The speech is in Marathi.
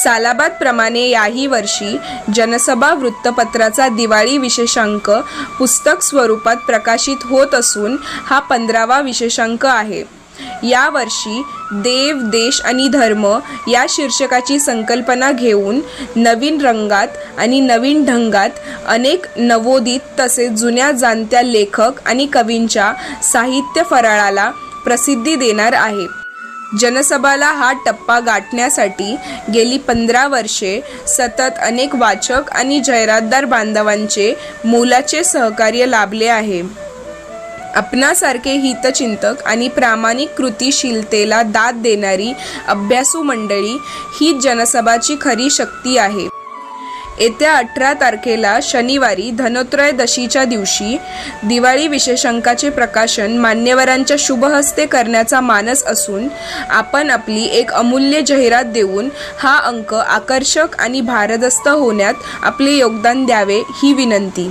सालाबादप्रमाणे याही वर्षी जनसभा वृत्तपत्राचा दिवाळी विशेषांक पुस्तक स्वरूपात प्रकाशित होत असून हा 15वा विशेषांक आहे. यावर्षी देव, देश आणि धर्म या शीर्षकाची संकल्पना घेऊन नवीन रंगात आणि नवीन ढंगात अनेक नवोदित तसेच जुन्या जाणत्या लेखक आणि कवींच्या साहित्य फराळाला प्रसिद्धी देणार आहे. जनसभाला हा टप्पा गाठण्यासाठी गेली 15 वर्षे सतत अनेक वाचक आणि जाहिरातदार बांधवांचे मोलाचे सहकार्य लाभले आहे. आपणासारखे हितचिंतक आणि प्रामाणिक कृतिशीलतेला दाद देणारी अभ्यासू मंडळी ही जनसभाची खरी शक्ती आहे. येत्या 18 तारखेला शनिवारी धनत्रयोदशीच्या दिवशी दिवाळी विशेषांकाचे प्रकाशन मान्यवरांच्या शुभहस्ते करण्याचा मानस असून आपण आपली एक अमूल्य जाहिरात देऊन हा अंक आकर्षक आणि भारदस्त होण्यात आपले योगदान द्यावे ही विनंती.